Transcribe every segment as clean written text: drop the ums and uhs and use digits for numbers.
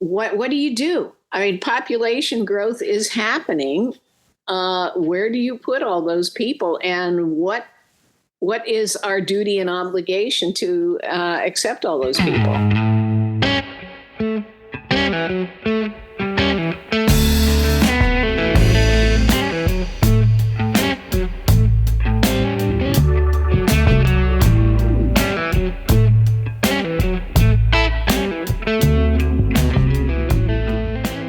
what do you do? I mean, population growth is happening. Where do you put all those people, and what is our duty and obligation to accept all those people?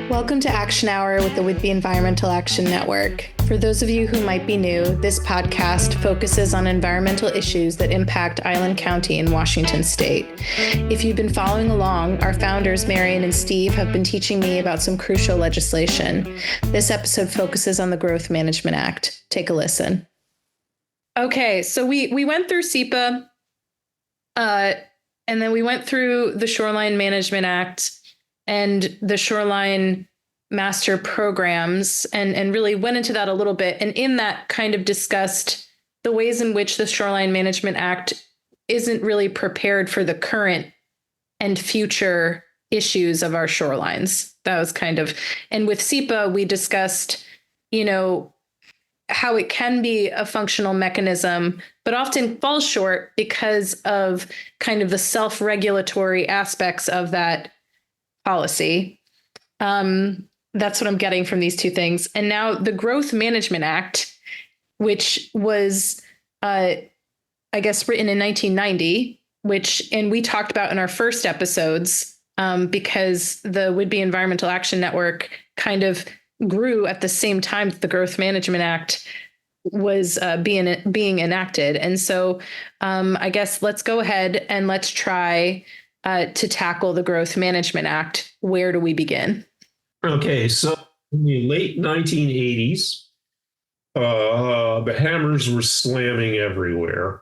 Welcome to Action Hour with the Whidbey Environmental Action Network. For those of you who might be new, this podcast focuses on environmental issues that impact Island County in Washington State. If you've been following along, our founders, Marion and Steve, have been teaching me about some crucial legislation. This episode focuses on the Growth Management Act. Take a listen. Okay, so we went through SEPA, and then we went through the Shoreline Management Act and the Shoreline Master Programs, and really went into that a little bit. And in that kind of discussed the ways in which the Shoreline Management Act isn't really prepared for the current and future issues of our shorelines. That was kind of, and with SEPA, we discussed, how it can be a functional mechanism, but often falls short because of kind of the self-regulatory aspects of that policy. That's what I'm getting from these two things. And now the Growth Management Act, which was, written in 1990, and we talked about in our first episodes, because the Whidbey Environmental Action Network kind of grew at the same time that the Growth Management Act was being enacted. And so I guess let's go ahead and let's try to tackle the Growth Management Act. Where do we begin? Okay, so in the late 1980s, the hammers were slamming everywhere.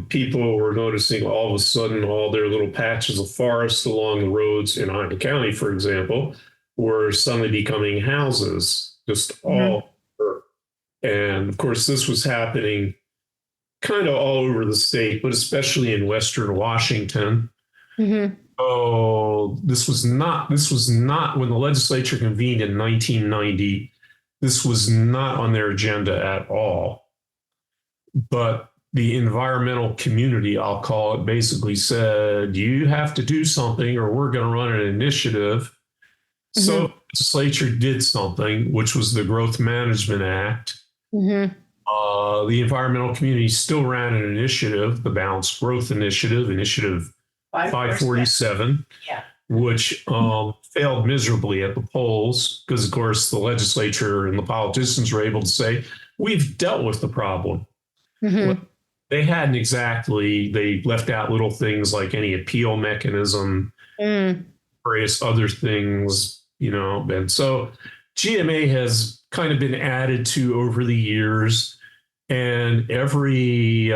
People were noticing all of a sudden all their little patches of forest along the roads in Island County, for example, were suddenly becoming houses, just all over. And of course, this was happening kind of all over the state, but especially in Western Washington. Mm-hmm. Oh, this was not when the legislature convened in 1990. This was not on their agenda at all. But the environmental community, I'll call it, basically said, you have to do something or we're going to run an initiative. Mm-hmm. So the legislature did something, which was the Growth Management Act. Mm-hmm. The environmental community still ran an initiative, the Balanced Growth Initiative, Initiative 547, which failed miserably at the polls because, of course, the legislature and the politicians were able to say, we've dealt with the problem. Mm-hmm. Well, they hadn't exactly. They left out little things like any appeal mechanism, various other things, and so GMA has kind of been added to over the years, and every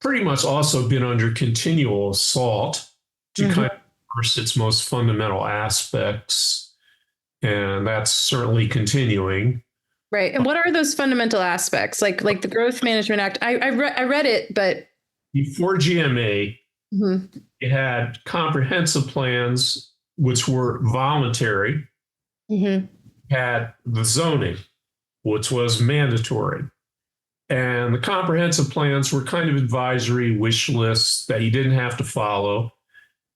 pretty much also been under continual assault to kind of reverse its most fundamental aspects. And that's certainly continuing. Right. And what are those fundamental aspects? Like the Growth Management Act? I read it, but before GMA, it had comprehensive plans, which were voluntary, had the zoning, which was mandatory. And the comprehensive plans were kind of advisory wish lists that you didn't have to follow.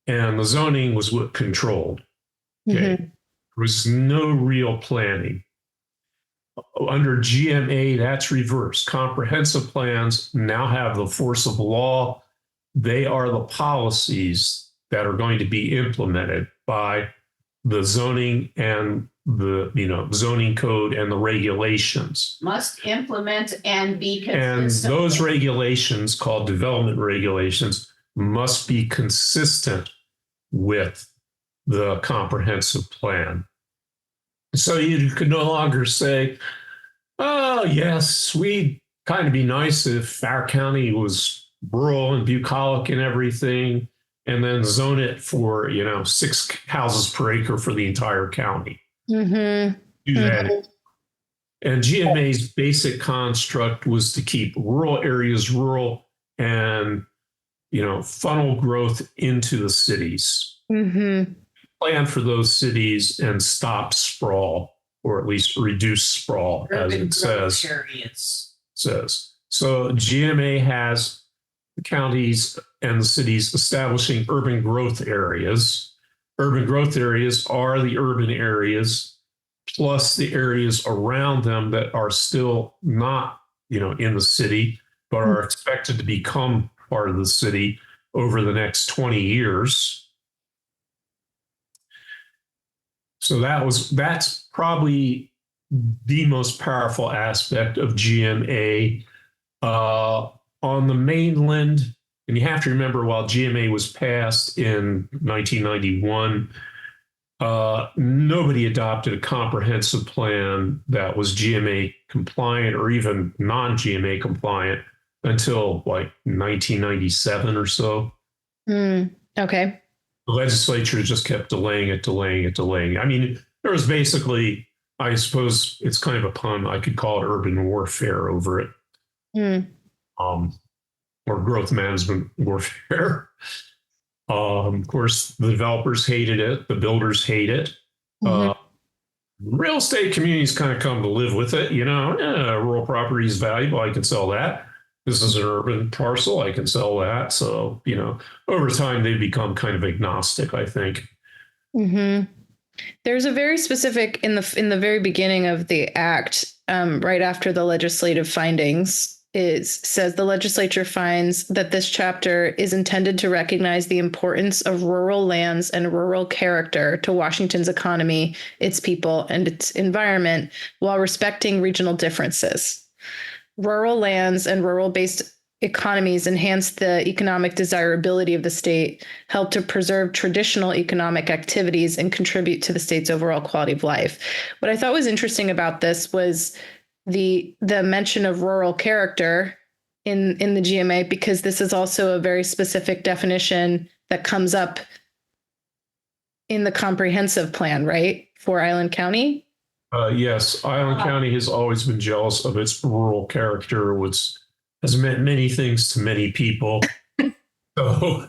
And the zoning was what controlled. Okay. There was no real planning. Under GMA, that's reversed. Comprehensive plans now have the force of law. They are the policies that are going to be implemented by the zoning and the zoning code and the regulations. Must implement and be consistent. And those regulations, called development regulations, must be consistent with the comprehensive plan. So you could no longer say, oh, yes, we'd kind of be nice if our county was rural and bucolic and everything, and then zone it for, 6 houses per acre for the entire county. Mm-hmm. Do that. And GMA's basic construct was to keep rural areas rural and, funnel growth into the cities. Mm-hmm. Plan for those cities and stop sprawl, or at least reduce sprawl, as Urban it says. areas. So GMA has the counties and the cities establishing urban growth areas. Urban growth areas are the urban areas plus the areas around them that are still not, in the city, but are expected to become part of the city over the next 20 years. So that's probably the most powerful aspect of GMA. On the mainland, and you have to remember, while GMA was passed in 1991, nobody adopted a comprehensive plan that was GMA compliant or even non-GMA compliant until like 1997 or so. Okay. The legislature just kept delaying it. I mean, there was basically, I suppose it's kind of a pun, I could call it urban warfare over it, or growth management warfare. Of course, the developers hated it, the builders hate it. Real estate communities kind of come to live with it. Rural property is valuable, I can sell that. This is an urban parcel, I can sell that. So, over time, they become kind of agnostic, I think. There's a very specific in the very beginning of the act, right after the legislative findings, it says the legislature finds that this chapter is intended to recognize the importance of rural lands and rural character to Washington's economy, its people, and its environment, while respecting regional differences. Rural lands and rural-based economies enhance the economic desirability of the state, help to preserve traditional economic activities, and contribute to the state's overall quality of life. What I thought was interesting about this was the mention of rural character in the GMA, because this is also a very specific definition that comes up in the comprehensive plan, right, for Island County? Yes, Island County has always been jealous of its rural character, which has meant many things to many people. So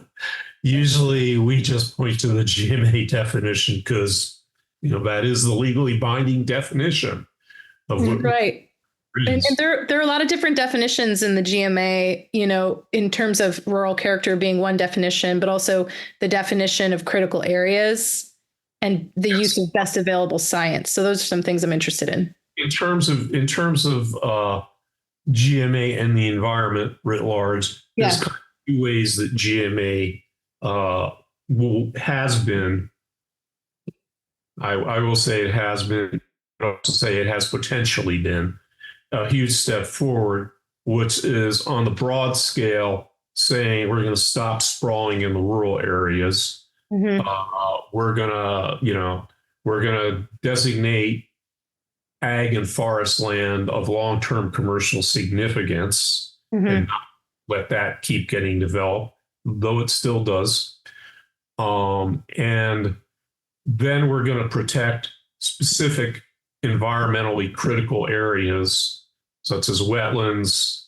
usually we just point to the GMA definition because, that is the legally binding definition of what. Right. And there are a lot of different definitions in the GMA, in terms of rural character being one definition, but also the definition of critical areas and the use of best available science. So those are some things I'm interested in. In terms of GMA and the environment writ large, there's kind of two ways that GMA has been. I will say it has been. I'll also say it has potentially been a huge step forward, which is on the broad scale saying we're going to stop sprawling in the rural areas. We're gonna designate ag and forest land of long-term commercial significance and not let that keep getting developed, though it still does. And then we're going to protect specific environmentally critical areas, such as wetlands,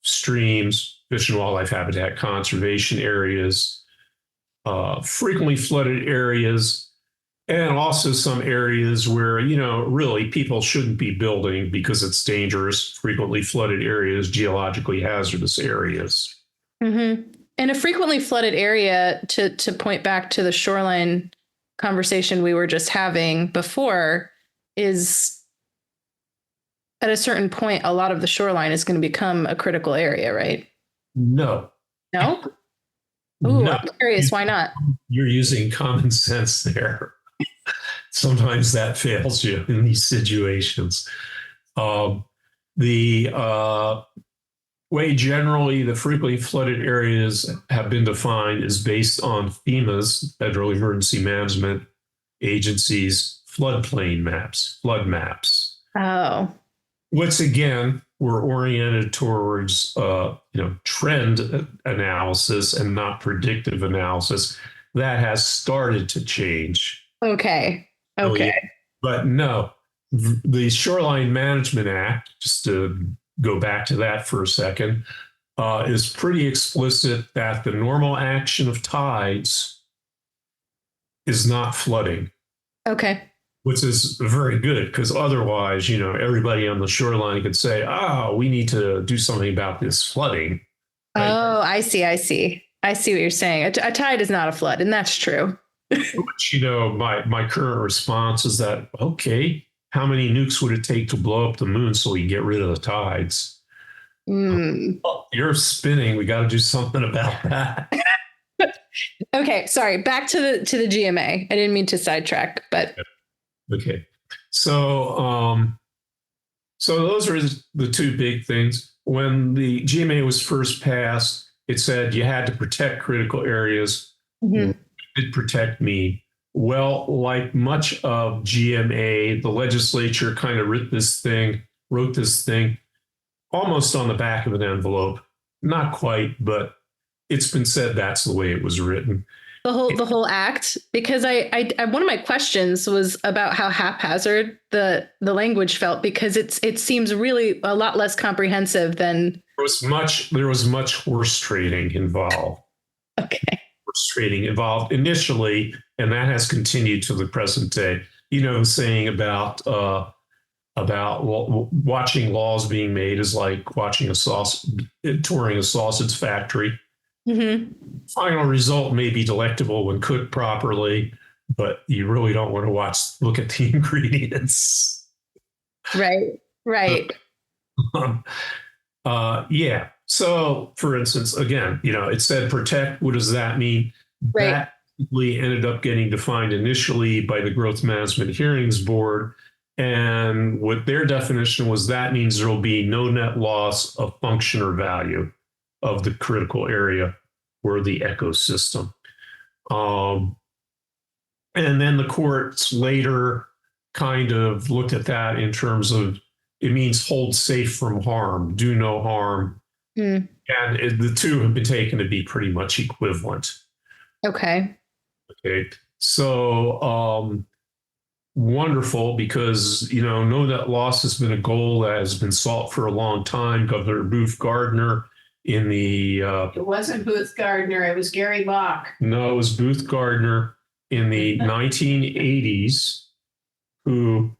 streams, fish and wildlife habitat conservation areas, frequently flooded areas, and also some areas where, really people shouldn't be building because it's dangerous, frequently flooded areas, geologically hazardous areas. And a frequently flooded area, to point back to the shoreline conversation we were just having before, is at a certain point, a lot of the shoreline is going to become a critical area, right? No. No? Ooh, No. I'm curious. Why not? You're using common sense there. Sometimes that fails you in these situations. The way generally the frequently flooded areas have been defined is based on FEMA's, Federal Emergency Management Agency's floodplain maps, flood maps. Oh. Which again, were oriented towards trend analysis and not predictive analysis. That has started to change. Okay. But no, the Shoreline Management Act, just to go back to that for a second, is pretty explicit that the normal action of tides is not flooding, Okay. which is very good because otherwise, everybody on the shoreline could say, we need to do something about this flooding. Right? Oh, I see. I see. I see what you're saying. A tide is not a flood, and that's true. Which, my current response is that, okay, how many nukes would it take to blow up the moon so we can get rid of the tides? Oh, you're spinning. We got to do something about that. Okay, sorry. Back to the GMA. I didn't mean to sidetrack, but okay. So those are the two big things. When the GMA was first passed, it said you had to protect critical areas. Mm-hmm. What did protect mean? Well, like much of GMA, the legislature kind of wrote this thing almost on the back of an envelope. Not quite, but it's been said that's the way it was written. The whole act, because I one of my questions was about how haphazard the language felt, because it seems really a lot less comprehensive than there was much horse trading involved. Okay. Horse trading involved initially, and that has continued to the present day. Saying about watching laws being made is like touring a sausage factory. Mm-hmm. Final result may be delectable when cooked properly, but you really don't want to look at the ingredients. Right. Yeah. So, for instance, again, it said protect. What does that mean? Right. That ended up getting defined initially by the Growth Management Hearings Board. And what their definition was, that means there will be no net loss of function or value of the critical area or the ecosystem. And then the courts later kind of looked at that in terms of, it means hold safe from harm, do no harm. And the two have been taken to be pretty much equivalent. Okay. So wonderful, because, no net loss has been a goal that has been sought for a long time. Governor Booth Gardner in the it wasn't Booth Gardner, it was Gary Locke. No, it was Booth Gardner in the 1980s who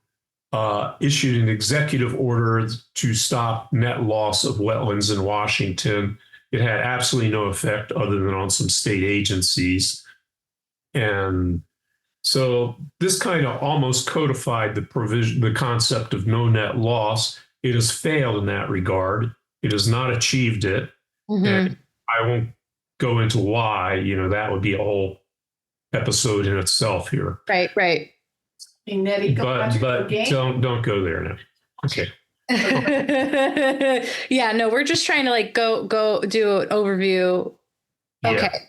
issued an executive order to stop net loss of wetlands in Washington. It had absolutely no effect other than on some state agencies. And so this kind of almost codified the concept of no net loss. It has failed in that regard. It has not achieved it. Mm-hmm. And I won't go into why, that would be a whole episode in itself here. Right. But don't go there now. Okay. Yeah, no, we're just trying to go do an overview. Okay. Yeah.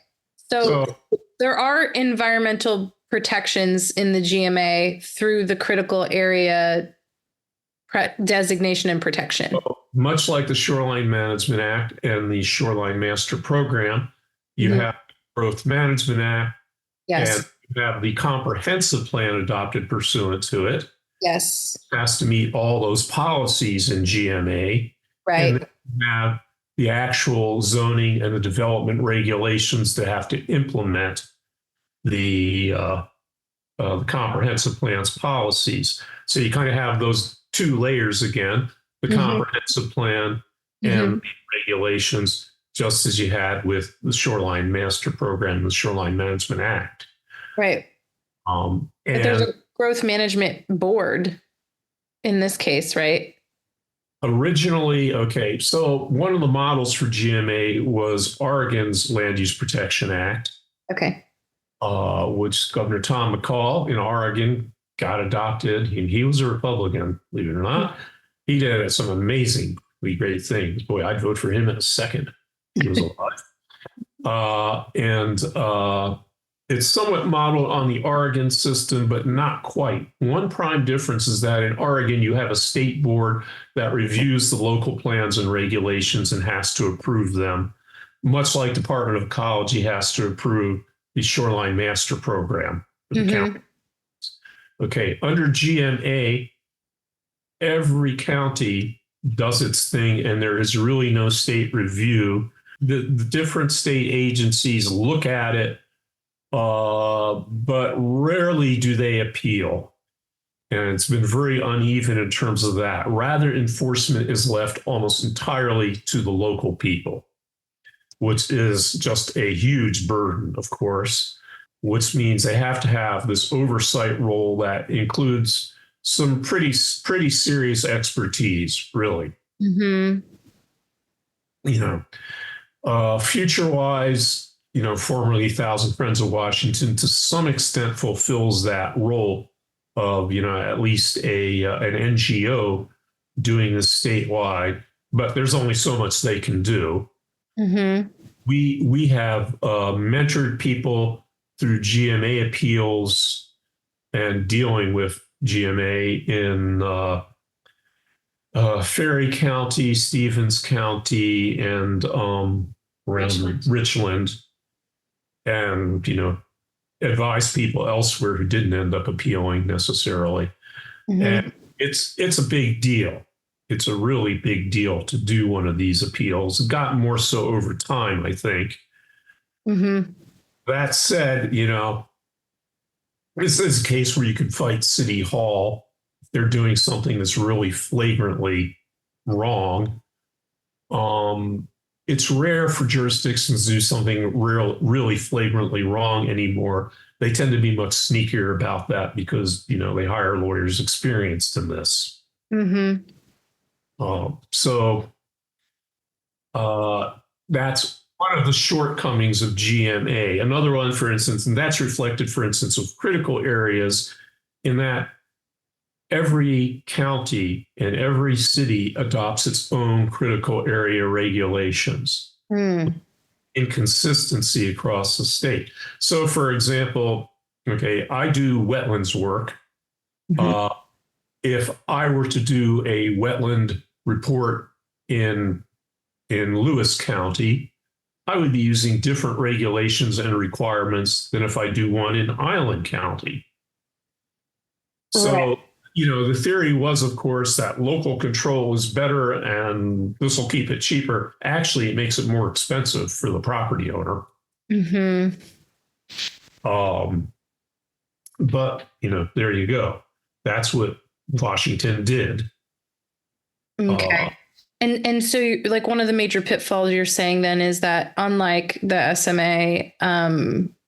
So there are environmental protections in the GMA through the critical area designation and protection. Much like the Shoreline Management Act and the Shoreline Master Program, you have the Growth Management Act. Yes. And you have the comprehensive plan adopted pursuant to it. Yes. It has to meet all those policies in GMA. Right. And then you have the actual zoning and the development regulations that have to implement the comprehensive plan's policies. So you kind of have those two layers again, the comprehensive plan and the regulations, just as you had with the Shoreline Master Program and the Shoreline Management Act. Right. But there's a growth management board in this case, right? Originally, okay, so one of the models for GMA was Oregon's Land Use Protection Act. Okay. Which Governor Tom McCall in Oregon got adopted. He was a Republican, believe it or not. He did some amazingly great things. Boy, I'd vote for him in a second. He was alive. It's somewhat modeled on the Oregon system, but not quite. One prime difference is that in Oregon, you have a state board that reviews the local plans and regulations and has to approve them, much like Department of Ecology has to approve the Shoreline Master Program for the county. Okay, under GMA, every county does its thing, and there is really no state review. The different state agencies look at it but rarely do they appeal. And it's been very uneven in terms of that. Rather, enforcement is left almost entirely to the local people, which is just a huge burden, of course, which means they have to have this oversight role that includes some pretty serious expertise, really. Mm-hmm. Future-wise, formerly Thousand Friends of Washington, to some extent fulfills that role of, at least an NGO doing this statewide, but there's only so much they can do. Mm-hmm. We have mentored people through GMA appeals and dealing with GMA in Ferry County, Stevens County, and around Richland, and advise people elsewhere who didn't end up appealing necessarily. Mm-hmm. And it's a big deal. It's a really big deal to do one of these appeals. It got more so over time, I think. Mm-hmm. That said, this is a case where you could fight City Hall if they're doing something that's really flagrantly wrong. It's rare for jurisdictions to do something really flagrantly wrong anymore. They tend to be much sneakier about that because, they hire lawyers experienced in this. Mm-hmm. That's one of the shortcomings of GMA. Another one, for instance, and that's reflected, for instance, of critical areas, in that every county and every city adopts its own critical area regulations. Inconsistency across the state. So, for example, I do wetlands work. Mm-hmm. If I were to do a wetland report in Lewis County, I would be using different regulations and requirements than if I do one in Island County. So, the theory was, of course, that local control is better and this will keep it cheaper. Actually, it makes it more expensive for the property owner. Mm-hmm. But, there you go. That's what Washington did. Okay. And so, like, one of the major pitfalls you're saying then is that, unlike the SMA,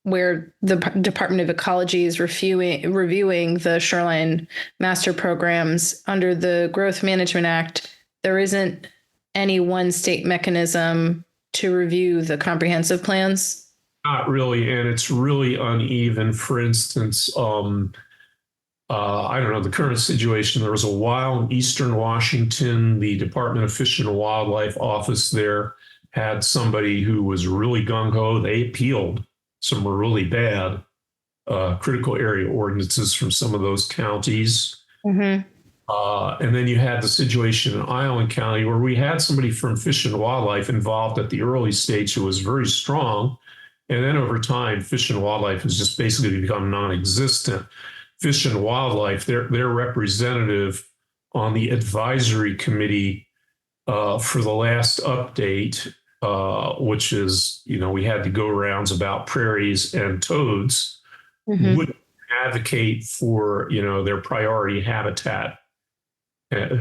where the Department of Ecology is reviewing the shoreline master programs under the Growth Management Act, there isn't any one state mechanism to review the comprehensive plans? Not really, and it's really uneven. For instance, I don't know, the current situation, there was a while in Eastern Washington, the Department of Fish and Wildlife office there had somebody who was really gung-ho. They appealed some really bad critical area ordinances from some of those counties. Mm-hmm. And then you had the situation in Island County where we had somebody from Fish and Wildlife involved at the early stage who was very strong. And then over time, Fish and Wildlife has just basically become non-existent. Fish and Wildlife, their representative on the advisory committee for the last update, which is, we had to go rounds about prairies and toads, Mm-hmm. would advocate for, their priority habitat,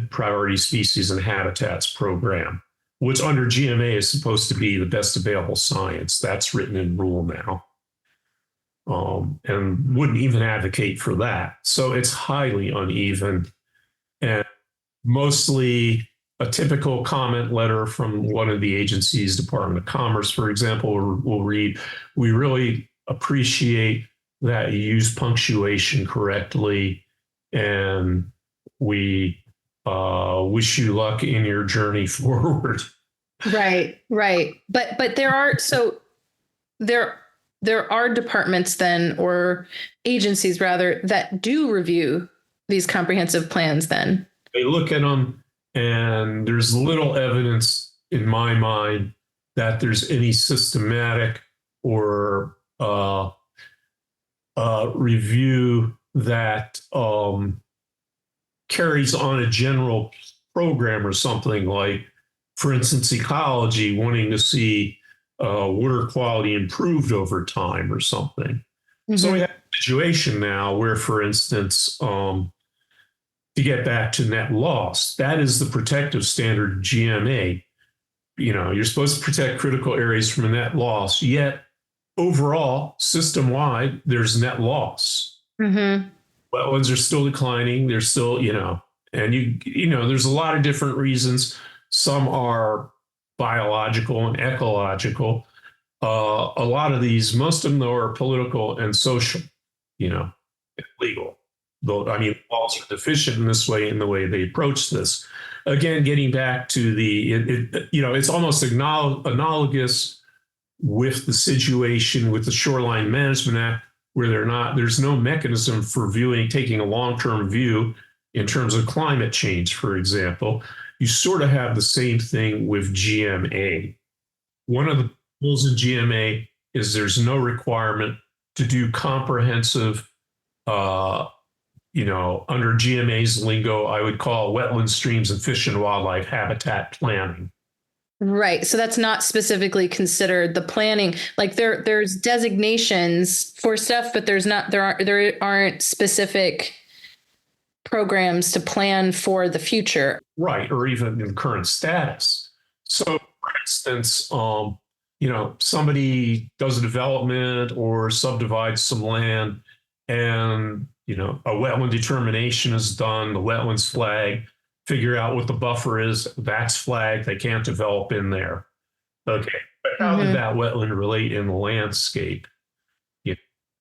priority species and habitats program, which under GMA is supposed to be the best available science. That's written in rule now. And wouldn't even advocate for that. So it's highly uneven, and mostly a typical comment letter from one of the agencies, Department of Commerce, for example, will read, "We really appreciate that you use punctuation correctly, and we wish you luck in your journey forward." Right. But there are departments then, or agencies rather, that do review these comprehensive plans then. They look at them, and there's little evidence in my mind that there's any systematic or review that carries on a general program or something, like, for instance, ecology wanting to see water quality improved over time or something. So we have a situation now where, for instance, to get back to net loss, that is the protective standard GMA. You're supposed to protect critical areas from a net loss, yet overall, system wide, there's net loss. Mm-hmm. Wetlands are still declining. They're still, and there's a lot of different reasons. Some are biological and ecological. A lot of these, most of them though, are political and social, and legal. Though, laws are deficient in this way, in the way they approach this. Again, getting back to it's almost analogous with the situation with the Shoreline Management Act, where there's no mechanism for taking a long-term view in terms of climate change, for example. You sort of have the same thing with GMA. One of the rules in GMA is there's no requirement to do comprehensive, under GMA's lingo, I would call wetland, streams, and fish and wildlife habitat planning. Right. So that's not specifically considered the planning. Like there's designations for stuff, but there aren't specific programs to plan for the future. Right. Or even in current status. So for instance, somebody does a development or subdivides some land, and a wetland determination is done, the wetlands flag, figure out what the buffer is, that's flagged, they can't develop in there. Okay, but how did that wetland relate in the landscape?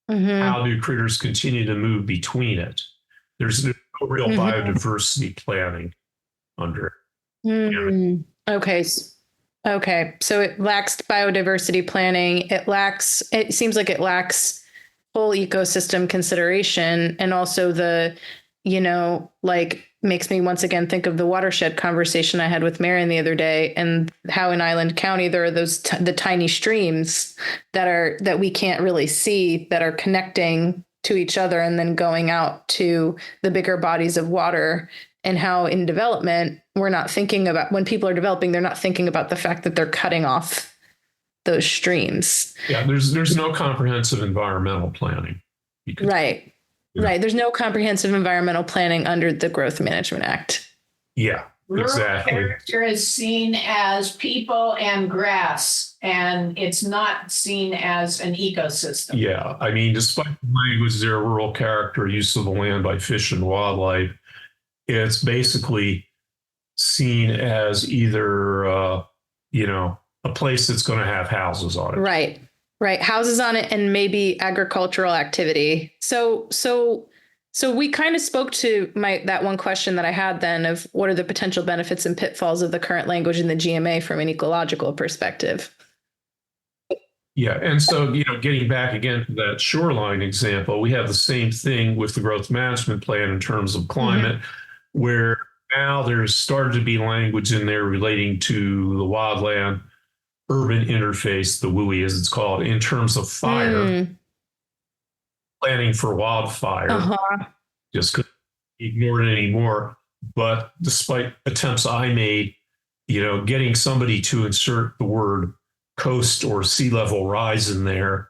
How do critters continue to move between it? There's no real biodiversity planning under it. Okay. So it lacks biodiversity planning. It seems like it lacks full ecosystem consideration, and also makes me once again think of the watershed conversation I had with Marion the other day, and how in Island County there are those the tiny streams that we can't really see, that are connecting to each other and then going out to the bigger bodies of water, and how in development we're not thinking about, when people are developing, they're not thinking about the fact that they're cutting off those streams. Yeah, there's no comprehensive environmental planning. Right. There's no comprehensive environmental planning under the Growth Management Act. Yeah, exactly. Rural character is seen as people and grass, and it's not seen as an ecosystem. Yeah, despite the language, their rural character, use of the land by fish and wildlife, it's basically seen as either, a place that's going to have houses on it. Right. Houses on it, and maybe agricultural activity. So we kind of spoke to that one question that I had then, of what are the potential benefits and pitfalls of the current language in the GMA from an ecological perspective. Yeah. And so, getting back again to that shoreline example, we have the same thing with the growth management plan in terms of climate, where now there's started to be language in there relating to the wildland urban interface, the WUI as it's called, in terms of fire, planning for wildfire. Just couldn't ignore it anymore. But despite attempts I made, getting somebody to insert the word coast or sea level rise in there,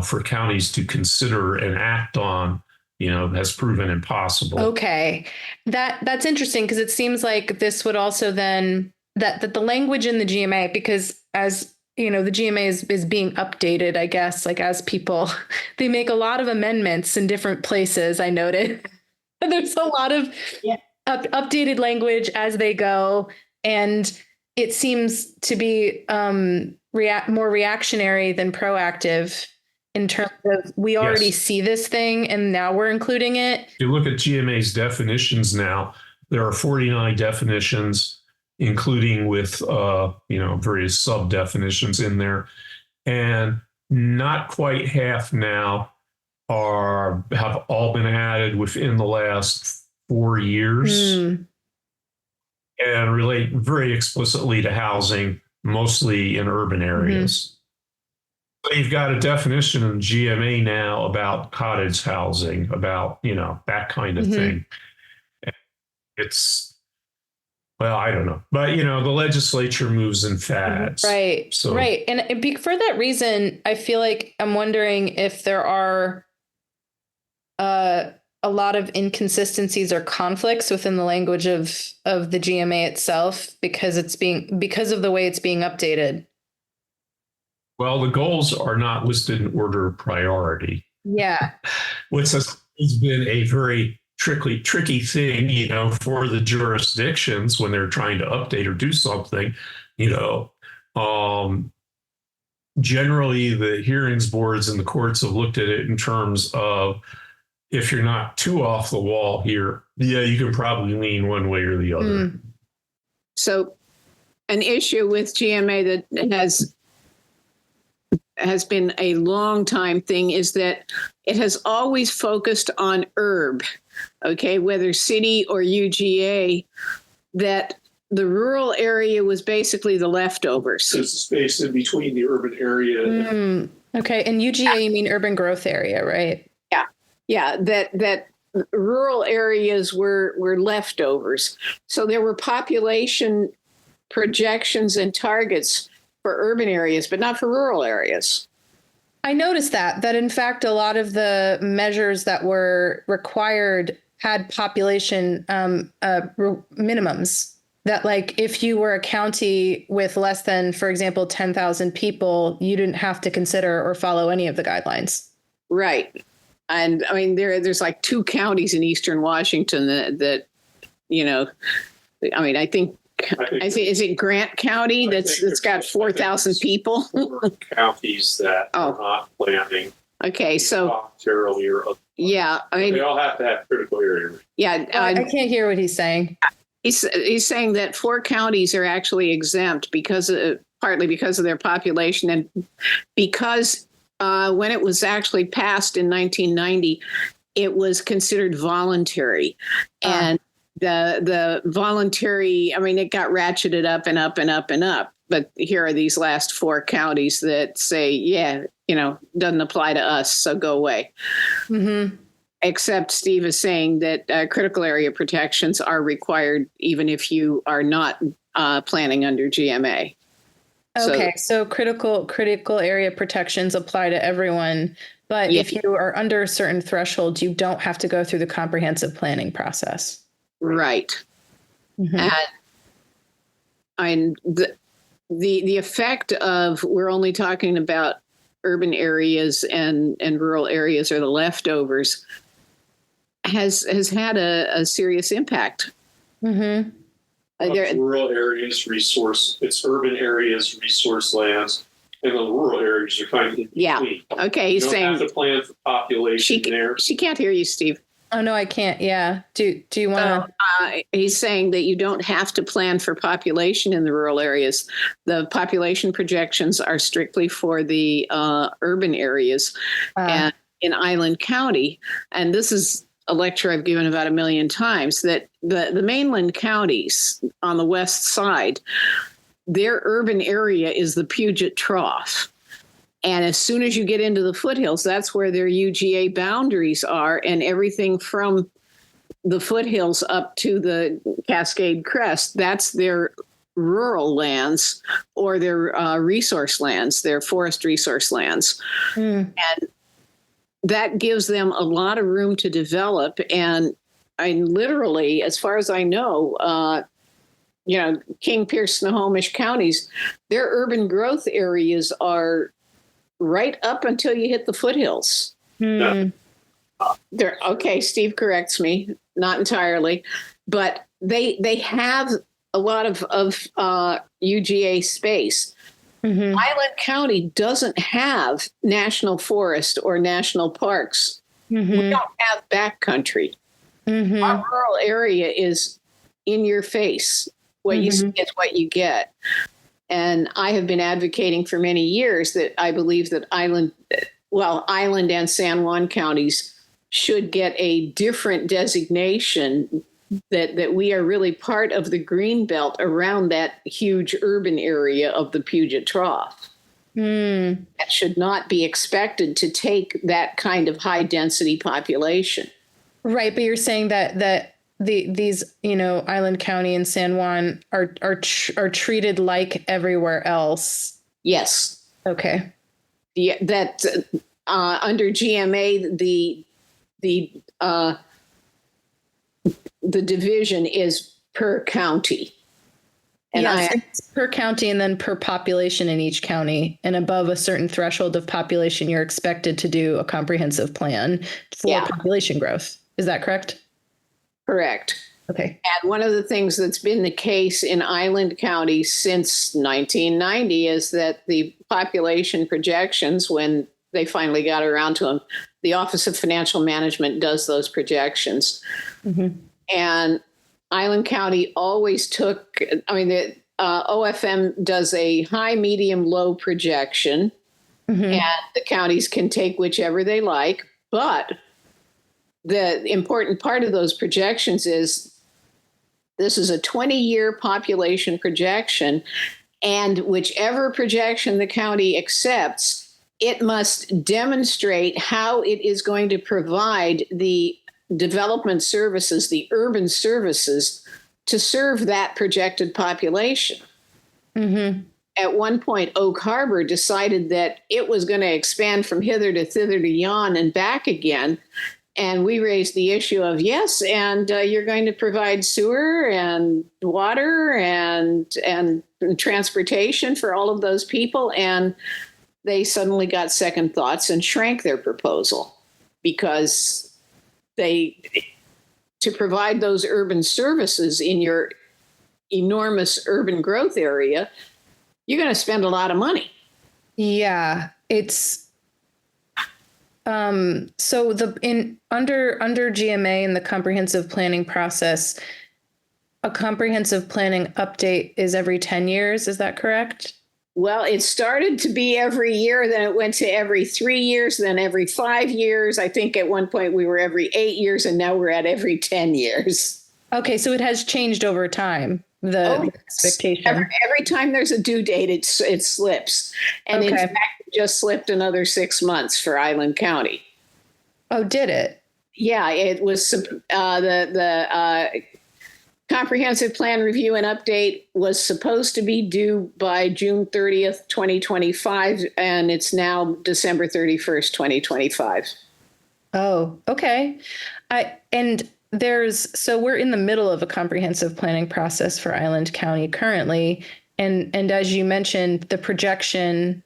for counties to consider and act on, has proven impossible. Okay. That's interesting, because it seems like this would also then that the language in the GMA, because as the GMA is being updated, I guess, like as people, they make a lot of amendments in different places. I noted there's a lot of updated language as they go. And it seems to be more reactionary than proactive, in terms of, we already see this thing and now we're including it. If you look at GMA's definitions now, there are 49 definitions, including with various sub definitions in there, and not quite half now have all been added within the last 4 years, and relate very explicitly to housing, mostly in urban areas. So you've got a definition in GMA now about cottage housing, about that kind of thing. It's Well, I don't know, but the legislature moves in fads. Right. So Right. And for that reason, I feel like I'm wondering if there are a lot of inconsistencies or conflicts within the language of the GMA itself because because of the way it's being updated. well, the goals are not listed in order of priority, Yeah. which has been a very tricky thing, for the jurisdictions when they're trying to update or do something, you know. Generally, the hearings boards and the courts have looked at it in terms of, if you're not too off the wall here, yeah, you can probably lean one way or the other. So an issue with GMA that has been a long time thing is that it has always focused on URB, okay, whether city or UGA, that the rural area was basically the leftovers. There's the space in between the urban area. Okay. And UGA, you mean urban growth area, right? Yeah, that rural areas were leftovers. So there were population projections and targets for urban areas, but not for rural areas. I noticed that in fact, a lot of the measures that were required had population minimums. That, like, if you were a county with less than, for example, 10,000 people, you didn't have to consider or follow any of the guidelines. Right. And I mean, there's like 2 counties in Eastern Washington that I mean, I think is it Grant County that's got 4,000 people? 4 counties that are not planning. Okay, so voluntarily or otherwise. Yeah, I mean, they all have to have critical area. Yeah, I can't hear what he's saying. He's saying that 4 counties are actually exempt partly because of their population, and because when it was actually passed in 1990, it was considered voluntary, and the voluntary, I mean, it got ratcheted up and up and up and up. But here are these last 4 counties that say, yeah, doesn't apply to us, so go away. Mm-hmm. Except Steve is saying that critical area protections are required even if you are not planning under GMA. Okay, so critical area protections apply to everyone, but if you are under a certain threshold, you don't have to go through the comprehensive planning process. Right. Mm-hmm. And the effect of, we're only talking about urban areas and rural areas, or the leftovers, has had a serious impact. Mm-hmm. Rural areas, it's urban areas, resource lands, and the rural areas are kind of in between. Okay, he's saying have to plan for population there. She can't hear you, Steve. Oh no, I can't. Yeah. Do you want to? He's saying that you don't have to plan for population in the rural areas. The population projections are strictly for the urban areas and in Island County. And this is a lecture I've given about 1 million times, that the mainland counties on the west side, their urban area is the Puget Trough. And as soon as you get into the foothills, that's where their UGA boundaries are, and everything from the foothills up to the Cascade Crest, that's their rural lands or their resource lands, their forest resource lands. And that gives them a lot of room to develop. And I literally, as far as I know, King, Pierce, Snohomish counties, their urban growth areas are right up until you hit the foothills. Okay, Steve corrects me, not entirely, but they have a lot of UGA space. Mm-hmm. Island County doesn't have national forest or national parks. Mm-hmm. We don't have backcountry. Mm-hmm. Our rural area is in your face. What you see is what you get. And I have been advocating for many years that I believe that Island and San Juan counties should get a different designation, that we are really part of the green belt around that huge urban area of the Puget Trough. That should not be expected to take that kind of high density population. Right. But you're saying that these, Island County and San Juan are treated like everywhere else. Yes. Okay. Yeah, that under GMA, the division is per county. And yes, it's per county and then per population in each county. And above a certain threshold of population, you're expected to do a comprehensive plan for population growth. Is that correct? Correct. Okay. And one of the things that's been the case in Island County since 1990 is that the population projections, when they finally got around to them, the Office of Financial Management does those projections. Mm-hmm. And Island County always took, the OFM does a high, medium, low projection, and the counties can take whichever they like. But the important part of those projections is this is a 20-year population projection, and whichever projection the county accepts, it must demonstrate how it is going to provide the development services, the urban services, to serve that projected population. Mm-hmm. At one point, Oak Harbor decided that it was going to expand from hither to thither to yon and back again. And we raised the issue of, yes, and you're going to provide sewer and water and transportation for all of those people. And they suddenly got second thoughts and shrank their proposal because to provide those urban services in your enormous urban growth area, you're going to spend a lot of money. Yeah, it's so under GMA in the comprehensive planning process, a comprehensive planning update is every 10 years. Is that correct? Well, it started to be every year, then it went to every 3 years, then every 5 years. I think at one point we were every 8 years, and now we're at every 10 years. Okay, so it has changed over time, the expectation. Every time there's a due date, it slips. And in fact, it just slipped another 6 months for Island County. Oh, did it? Yeah, it was the comprehensive plan review and update was supposed to be due by June 30th, 2025, and it's now December 31st, 2025. Oh, okay. So we're in the middle of a comprehensive planning process for Island County currently. And as you mentioned, the projection,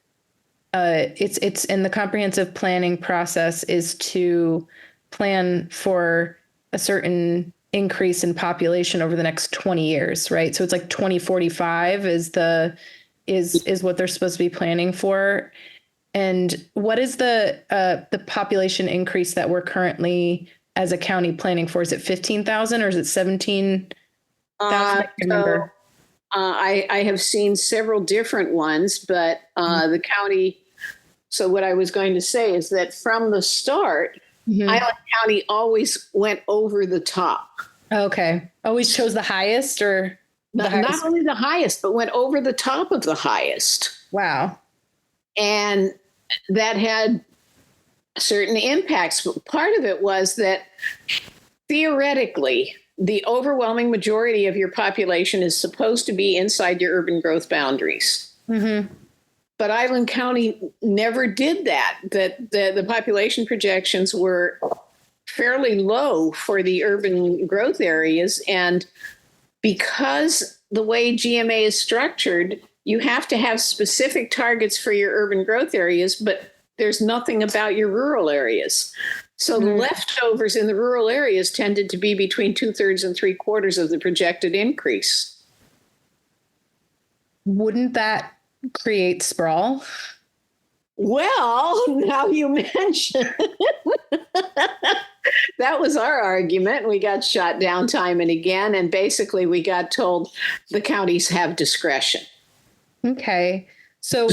it's in the comprehensive planning process is to plan for a certain increase in population over the next 20 years, right? So it's like 2045 is what they're supposed to be planning for. And what is the population increase that we're currently as a county planning for? Is it 15,000 or is it 17,000? I can't remember. I have seen several different ones, but the county. So what I was going to say is that from the start, Island County always went over the top. Okay. Always chose the highest or not only the highest, but went over the top of the highest. Wow. And that had certain impacts. Part of it was that theoretically, the overwhelming majority of your population is supposed to be inside your urban growth boundaries. Mm-hmm. But Island County never did that. That the population projections were fairly low for the urban growth areas. And because the way GMA is structured, you have to have specific targets for your urban growth areas, but there's nothing about your rural areas. So the leftovers in the rural areas tended to be between 2/3 and 3/4 of the projected increase. Wouldn't that create sprawl? Well, now you mention that was our argument. We got shot down time and again. And basically we got told the counties have discretion. Okay. So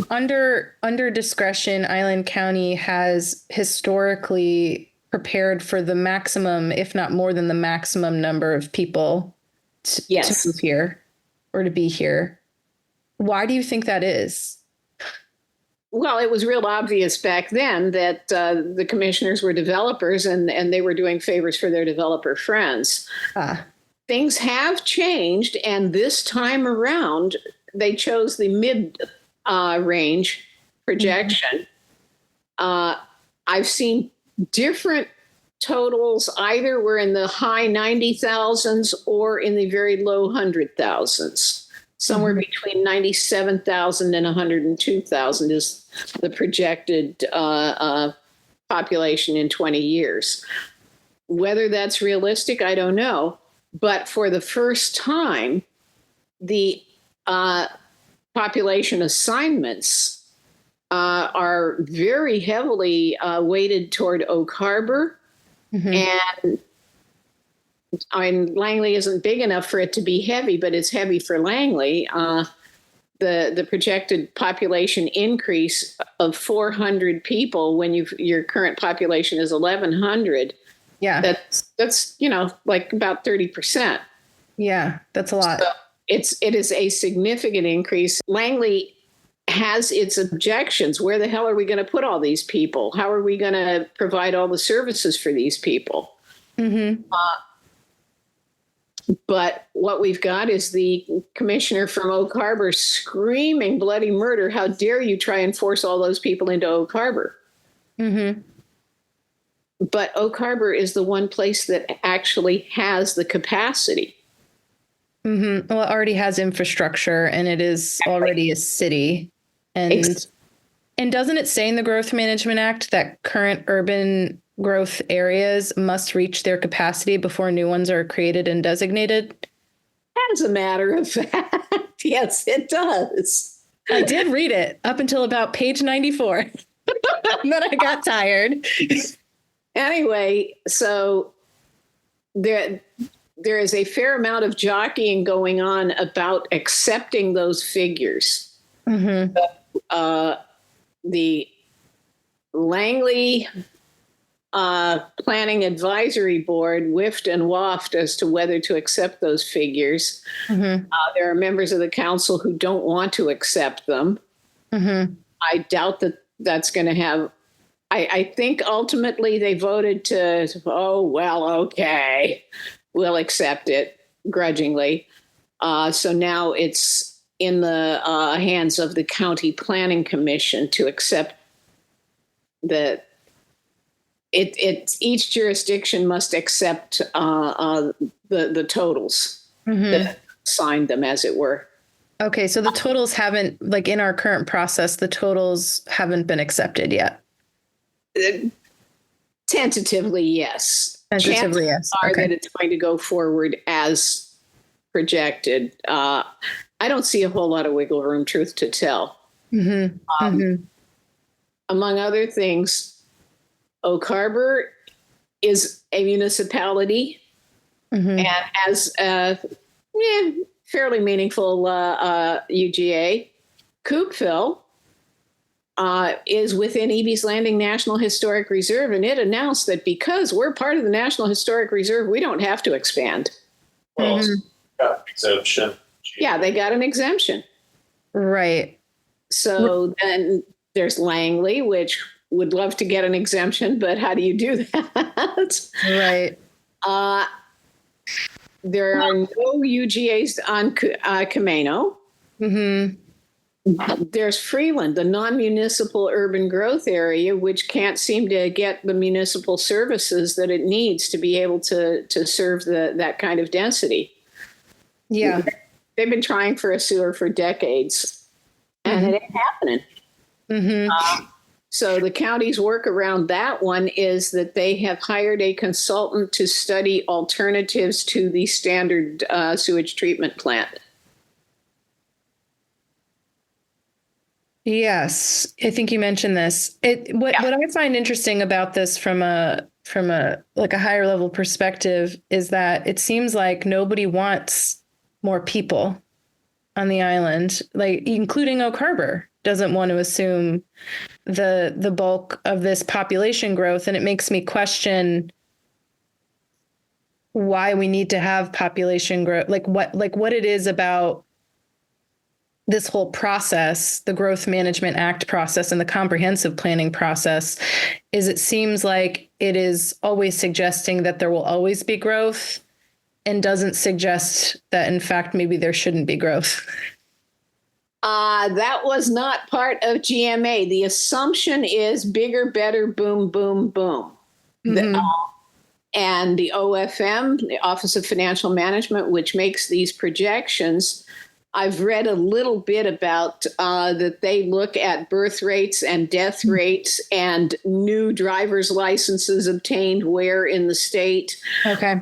under discretion, Island County has historically prepared for the maximum, if not more than the maximum number of people to move here or to be here. Why do you think that is? Well, it was real obvious back then that the commissioners were developers and they were doing favors for their developer friends. Things have changed, and this time around, they chose the mid range projection. I've seen different totals. Either we're in the high 90,000s or in the very low 100,000s. Somewhere between 97,000 and 102,000 is the projected population in 20 years. Whether that's realistic, I don't know. But for the first time, the population assignments are very heavily weighted toward Oak Harbor. And I mean, Langley isn't big enough for it to be heavy, but it's heavy for Langley. The projected population increase of 400 people when your current population is 1,100. Yeah, that's like about 30%. Yeah, that's a lot. So it is a significant increase. Langley has its objections. Where the hell are we going to put all these people? How are we going to provide all the services for these people? But what we've got is the commissioner from Oak Harbor screaming bloody murder. How dare you try and force all those people into Oak Harbor? But Oak Harbor is the one place that actually has the capacity. Well, it already has infrastructure, and it is already a city. And doesn't it say in the Growth Management Act that current urban growth areas must reach their capacity before new ones are created and designated? As a matter of fact, yes, it does. I did read it up until about page 94. And then I got tired. Anyway, so there is a fair amount of jockeying going on about accepting those figures. The Langley Planning Advisory Board whiffed and waffed as to whether to accept those figures. There are members of the council who don't want to accept them. I doubt that that's going to have. I think ultimately they voted to, oh, well, okay, we'll accept it grudgingly. So now it's in the hands of the County Planning Commission to accept that each jurisdiction must accept the totals that signed them, as it were. Okay, so the totals haven't, like in our current process, the totals haven't been accepted yet. Tentatively, yes. Tentatively, yes. Are that it's going to go forward as projected. I don't see a whole lot of wiggle room, truth to tell. Among other things, Oak Harbor is a municipality and has a fairly meaningful UGA. Coopville is within Eby's Landing National Historic Reserve, and it announced that because we're part of the National Historic Reserve, we don't have to expand. Well, got an exemption. Yeah, they got an exemption. Right. So then there's Langley, which would love to get an exemption, but how do you do that? Right. There are no UGAs on Camano. There's Freeland, the non-municipal urban growth area, which can't seem to get the municipal services that it needs to be able to serve that kind of density. Yeah. They've been trying for a sewer for decades, and it ain't happening. So the county's work around that one is that they have hired a consultant to study alternatives to the standard sewage treatment plant. Yes, I think you mentioned this. What I find interesting about this from a like a higher level perspective is that it seems like nobody wants more people on the island, like including Oak Harbor doesn't want to assume the bulk of this population growth, and it makes me question why we need to have population growth, like what it is about this whole process, the Growth Management Act process and the comprehensive planning process, is it seems like it is always suggesting that there will always be growth and doesn't suggest that, in fact, maybe there shouldn't be growth. That was not part of GMA. The assumption is bigger, better, boom, boom, boom. And the OFM, the Office of Financial Management, which makes these projections, I've read a little bit about that they look at birth rates and death rates and new driver's licenses obtained where in the state. Okay.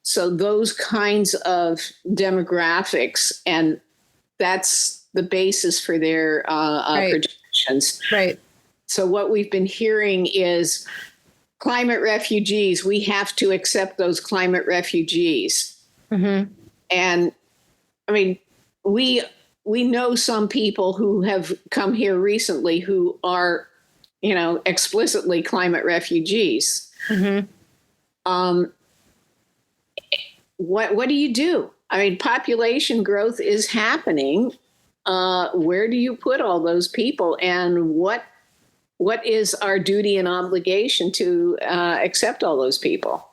So those kinds of demographics, and that's the basis for their projections. Right. So what we've been hearing is climate refugees. We have to accept those climate refugees. And I mean, we know some people who have come here recently who are, explicitly climate refugees. What do you do? I mean, population growth is happening. Where do you put all those people, and what is our duty and obligation to accept all those people?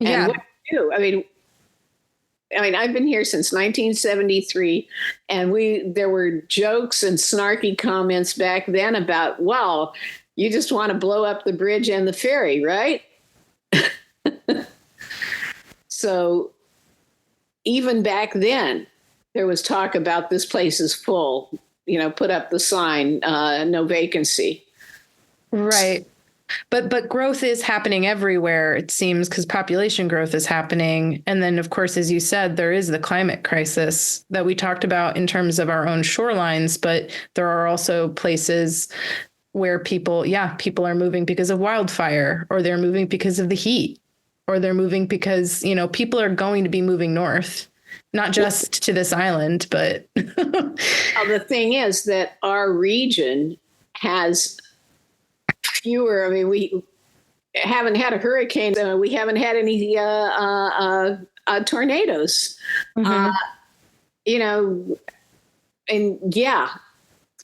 And what do you do? I mean, I've been here since 1973, and there were jokes and snarky comments back then about, well, you just want to blow up the bridge and the ferry, right? So even back then, there was talk about this place is full, put up the sign, no vacancy. Right. But growth is happening everywhere, it seems, because population growth is happening. And then, of course, as you said, there is the climate crisis that we talked about in terms of our own shorelines. But there are also places where people are moving because of wildfire, or they're moving because of the heat, or they're moving because, people are going to be moving north, not just to this island, but. The thing is that our region has fewer. I mean, we haven't had a hurricane. We haven't had any tornadoes. And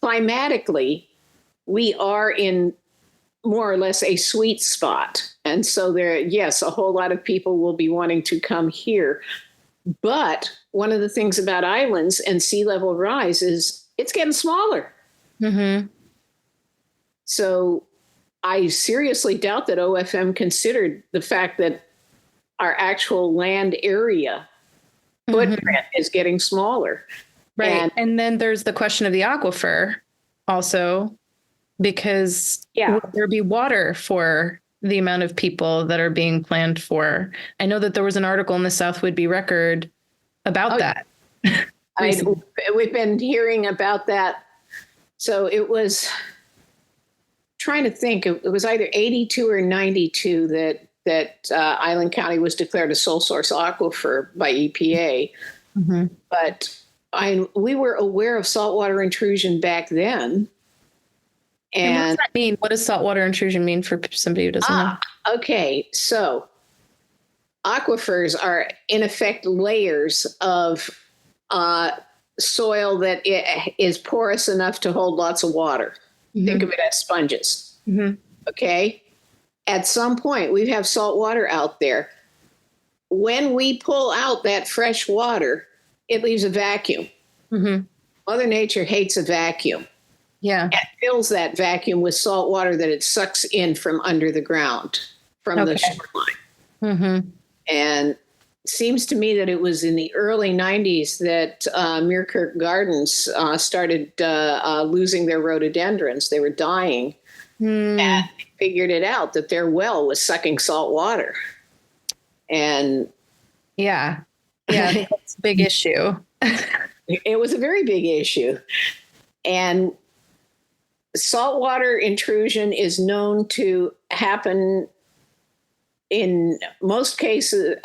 climatically, we are in more or less a sweet spot. And so a whole lot of people will be wanting to come here. But one of the things about islands and sea level rise is it's getting smaller. So I seriously doubt that OFM considered the fact that our actual land area footprint is getting smaller. Right. And then there's the question of the aquifer also, because will there be water for the amount of people that are being planned for? I know that there was an article in the South Whidbey Record about that. We've been hearing about that. So it was, trying to think, it was either 82 or 92 that Island County was declared a sole source aquifer by EPA. But we were aware of saltwater intrusion back then. And what does that mean? What does saltwater intrusion mean for somebody who doesn't know? Okay, so aquifers are in effect layers of soil that is porous enough to hold lots of water. Think of it as sponges. Okay. At some point, we have salt water out there. When we pull out that fresh water, it leaves a vacuum. Mother Nature hates a vacuum. Yeah. It fills that vacuum with salt water that it sucks in from under the ground, from the shoreline. And it seems to me that it was in the early 90s that Muirkirk Gardens started losing their rhododendrons. They were dying. And they figured it out that their well was sucking salt water. And it's a big issue. It was a very big issue. And saltwater intrusion is known to happen in most cases,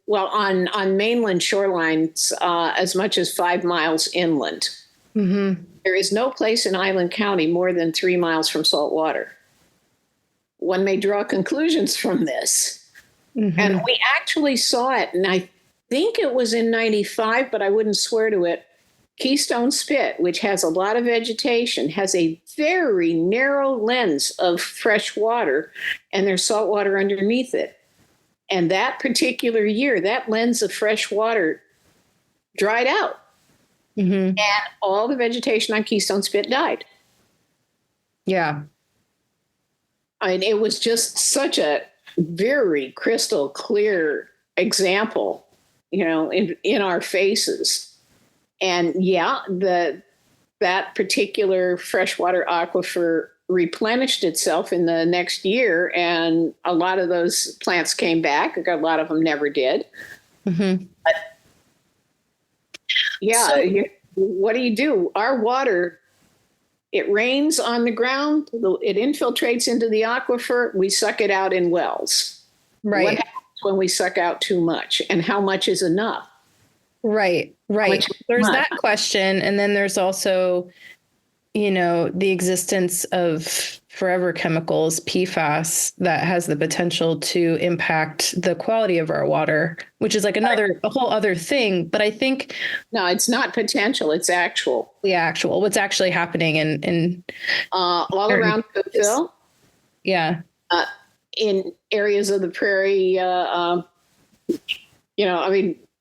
on mainland shorelines, as much as 5 miles inland. There is no place in Island County more than 3 miles from salt water. One may draw conclusions from this. And we actually saw it, and I think it was in 95, but I wouldn't swear to it, Keystone Spit, which has a lot of vegetation, has a very narrow lens of fresh water, and there's salt water underneath it. And that particular year, that lens of fresh water dried out. Mm-hmm. And all the vegetation on Keystone Spit died. Yeah. I mean, it was just such a very crystal clear example, in our faces. And yeah, that particular freshwater aquifer replenished itself in the next year, and a lot of those plants came back. A lot of them never did. Mm-hmm. But yeah, what do you do? Our water, it rains on the ground, it infiltrates into the aquifer, we suck it out in wells. Right. What happens when we suck out too much, and how much is enough? Right. There's that question. And then there's also, the existence of forever chemicals, PFAS, that has the potential to impact the quality of our water, which is like a whole other thing. But I think no, it's not potential, it's actual. What's actually happening in all around Cookville. Yeah. In areas of the prairie,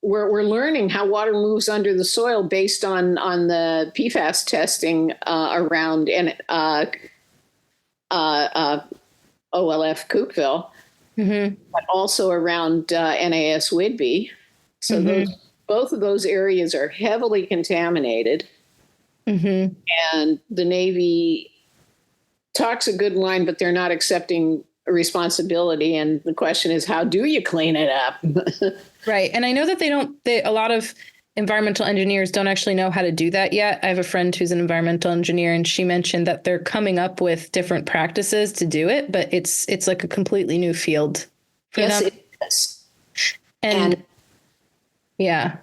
we're learning how water moves under the soil based on the PFAS testing around OLF Cookville, mm-hmm. but also around NAS Whidbey. So mm-hmm. both of those areas are heavily contaminated. Mm-hmm. And the Navy talks a good line, but they're not accepting responsibility. And the question is, how do you clean it up? Right. And I know that a lot of environmental engineers don't actually know how to do that yet. I have a friend who's an environmental engineer, and she mentioned that they're coming up with different practices to do it, but it's like a completely new field for yes, them. it is. And yeah.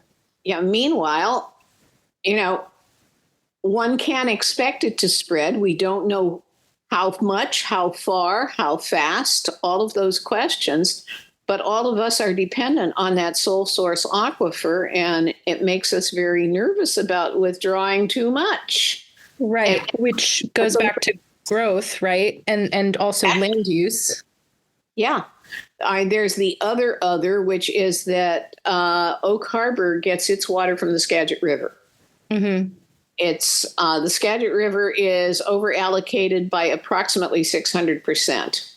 Meanwhile, one can't expect it to spread. We don't know how much, how far, how fast, all of those questions. But all of us are dependent on that sole source aquifer, and it makes us very nervous about withdrawing too much. Right, which goes back to growth, right? And also land use. Yeah. There's the other, which is that Oak Harbor gets its water from the Skagit River. Mm-hmm. It's the Skagit River is over allocated by approximately 600%.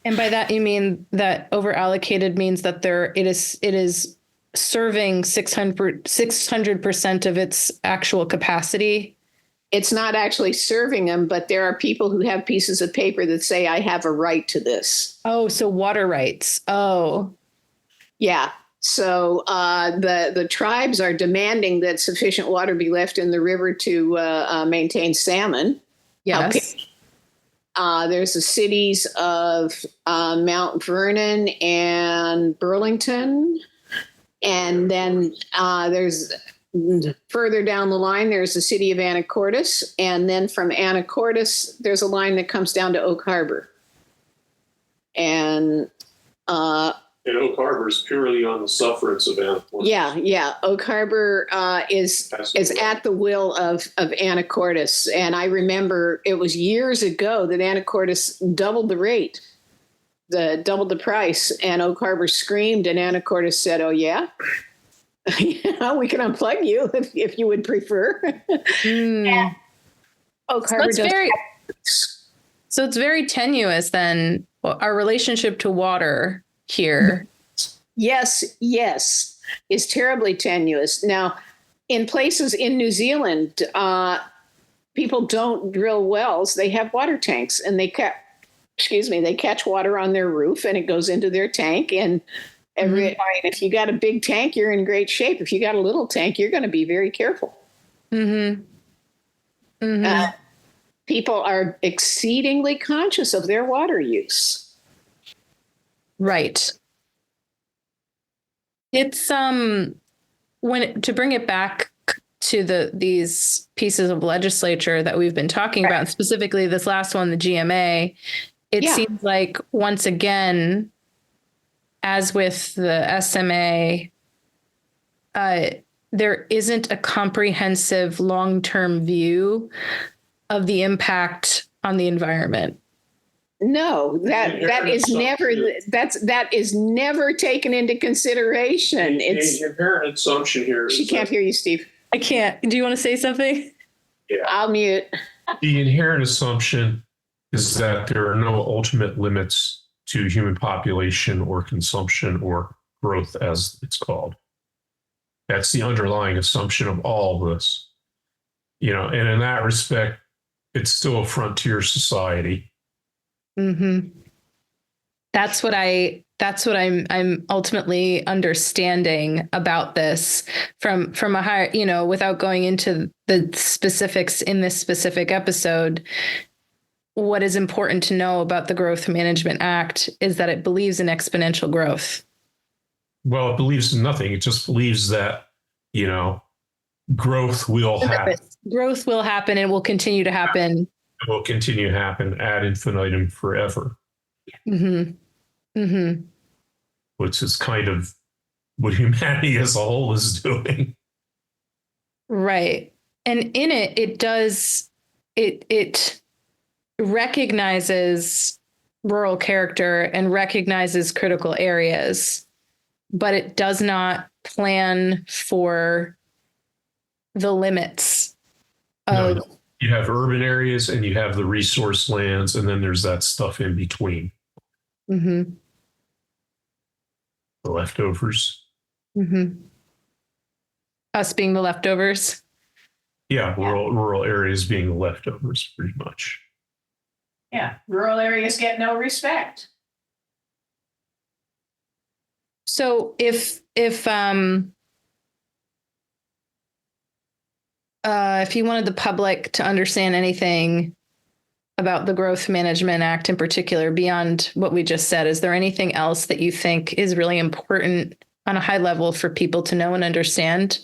And by that you mean that over allocated means that it is serving 600% of its actual capacity. It's not actually serving them, but there are people who have pieces of paper that say, I have a right to this. Oh, so water rights. Oh, yeah. So the tribes are demanding that sufficient water be left in the river to maintain salmon. yes. There's the cities of Mount Vernon and Burlington. And then there's further down the line, there's the city of Anacortes. And then from Anacortes, there's a line that comes down to Oak Harbor. And Oak Harbor is purely on the sufferance of Anacortes. Yeah. Oak Harbor is at the will of Anacortes. And I remember it was years ago that Anacortes doubled the rate, doubled the price, and Oak Harbor screamed, and Anacortes said, oh, yeah? We can unplug you if you would prefer. Oak Harbor So it's very tenuous then, our relationship to water here. Yes, is terribly tenuous. Now, in places in New Zealand, people don't drill wells. They have water tanks, and they catch water on their roof, and it goes into their tank. And if you got a big tank, you're in great shape. If you got a little tank, you're going to be very careful. Mm-hmm. Mm-hmm. People are exceedingly conscious of their water use. Right. It's to bring it back to these pieces of legislature that we've been talking about, and specifically this last one, the GMA, it seems like once again, as with the SMA, there isn't a comprehensive long-term view of the impact on the environment. No, that is never taken into consideration. It's the inherent assumption here. She can't hear you, Steve. I can't. Do you want to say something? Yeah. I'll mute. The inherent assumption is that there are no ultimate limits to human population or consumption or growth, as it's called. That's the underlying assumption of all of this. And in that respect, it's still a frontier society. Mm-hmm. That's what I'm ultimately understanding about this from a higher, without going into the specifics in this specific episode. What is important to know about the Growth Management Act is that it believes in exponential growth. Well, it believes in nothing. It just believes that, growth will happen. Growth will happen and will continue to happen. It will continue to happen ad infinitum forever. Mm-hmm. Mm-hmm. Which is kind of what humanity as a whole is doing. Right. And in it recognizes rural character and recognizes critical areas, but it does not plan for the limits of. No, you have urban areas and you have the resource lands, and then there's that stuff in between. Mm-hmm. The leftovers. Mm-hmm. Us being the leftovers. Yeah, rural areas being the leftovers, pretty much. Yeah, rural areas get no respect. So if you wanted the public to understand anything about the Growth Management Act in particular, beyond what we just said, is there anything else that you think is really important on a high level for people to know and understand?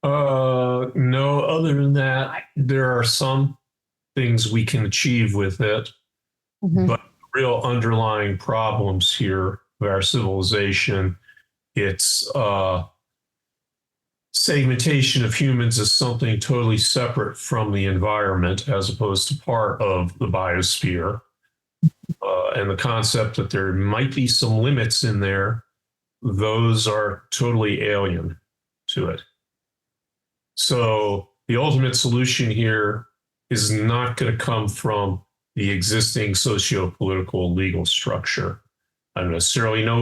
No, other than that, there are some things we can achieve with it, but real underlying problems here of our civilization, it's segmentation of humans as something totally separate from the environment as opposed to part of the biosphere. And the concept that there might be some limits in there, those are totally alien to it. So the ultimate solution here is not going to come from the existing socio-political legal structure. I don't necessarily know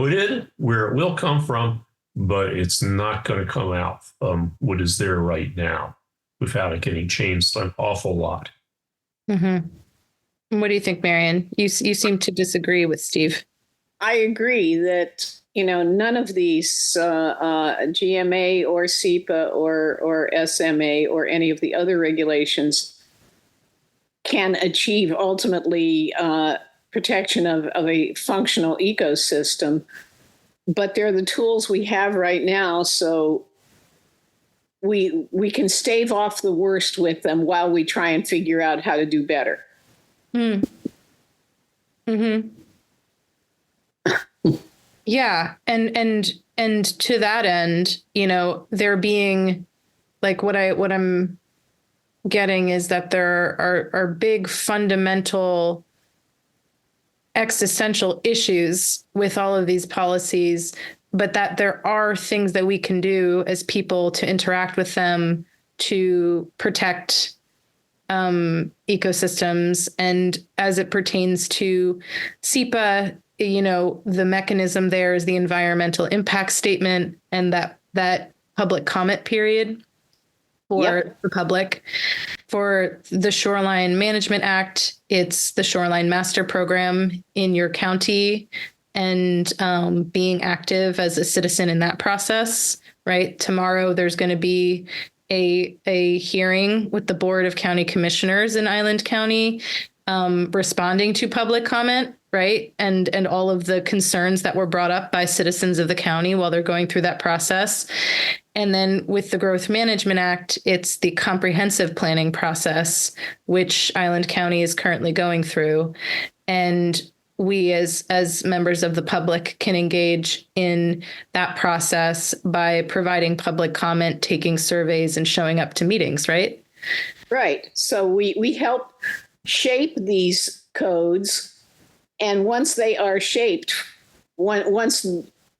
where it will come from, but it's not going to come out from what is there right now without it getting changed an awful lot. Mm-hmm. What do you think, Marion? You seem to disagree with Steve. I agree that, none of these GMA or SEPA or SMA or any of the other regulations can achieve ultimately protection of a functional ecosystem. But they're the tools we have right now, so we can stave off the worst with them while we try and figure out how to do better. Mm-hmm. Yeah, and to that end, there being like what I'm getting is that there are big fundamental existential issues with all of these policies, but that there are things that we can do as people to interact with them to protect ecosystems. And as it pertains to SEPA, the mechanism there is the environmental impact statement and that public comment period for the public. For the Shoreline Management Act, it's the Shoreline Master Program in your county and being active as a citizen in that process, right? Tomorrow, there's going to be a hearing with the Board of County Commissioners in Island County responding to public comment, right? And all of the concerns that were brought up by citizens of the county while they're going through that process. And then with the Growth Management Act, it's the comprehensive planning process, which Island County is currently going through. And we as members of the public can engage in that process by providing public comment, taking surveys, and showing up to meetings, right? Right. So we help shape these codes. And once they are shaped, once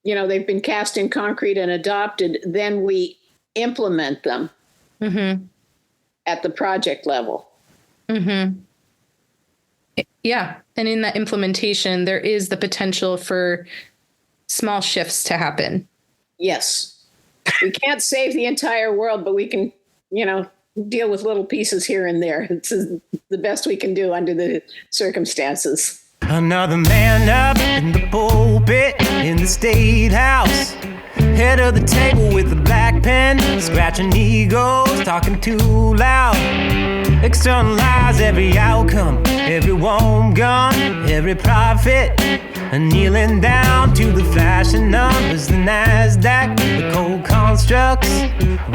they've been cast in concrete and adopted, then we implement them at the project level. Mm-hmm. Yeah. And in that implementation, there is the potential for small shifts to happen. Yes. We can't save the entire world, but we can, deal with little pieces here and there. It's the best we can do under the circumstances. Another man up in the pulpit in the state house, head of the table with a black pen, scratching egos, talking too loud. Externalize every outcome, every warm gun, every profit, and kneeling down to the flashing numbers, the NASDAQ, the cold constructs,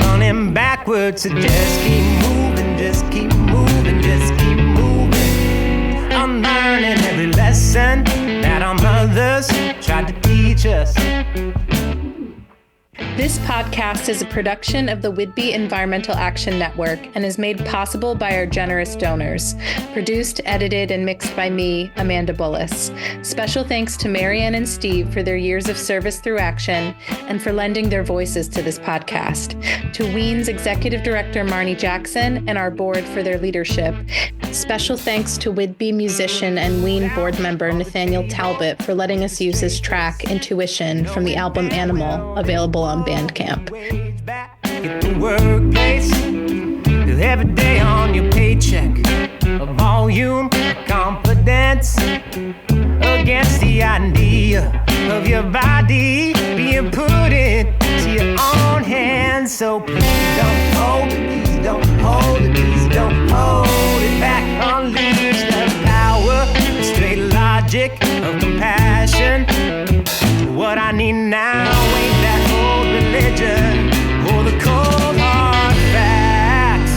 running backwards. So just keep moving, just keep moving, just keep moving. I'm learning every lesson that our mothers tried to teach us. This podcast is a production of the Whidbey Environmental Action Network and is made possible by our generous donors. Produced, edited, and mixed by me, Amanda Bullis. Special thanks to Marianne and Steve for their years of service through action and for lending their voices to this podcast. To WEEN's Executive Director Marnie Jackson and our board for their leadership. Special thanks to Whidbey musician and WEEN board member Nathaniel Talbot for letting us use his track Intuition from the album Animal, available on Bandcamp. Get the workplace, with every day on your paycheck, a volume of confidence against the idea of your body being put into your own hands. So please don't hold it, please don't hold it, please don't hold it back. Unleash the power, the straight logic of compassion. What I need now ain't that old religion or the cold hard facts.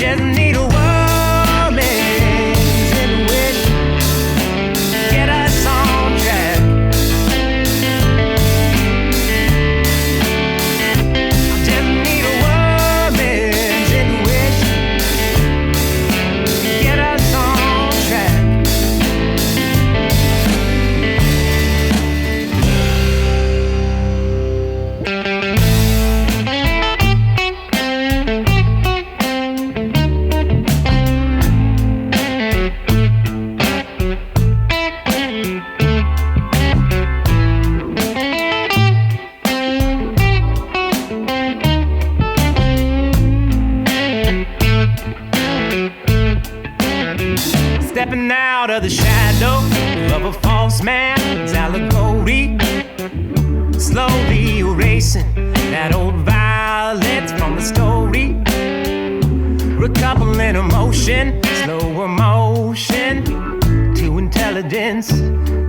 Just need a woman's intuition, get us on track. Just need a woman's intuition, get us on track. Stepping out of the shadow of a false man's allegory, slowly erasing that old violence from the story. Recoupling emotion, slow emotion to intelligence,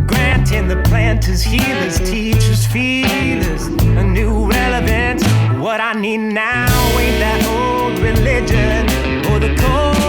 granting the planters, healers, teachers, feelers a new relevance. What I need now ain't that old religion or the cold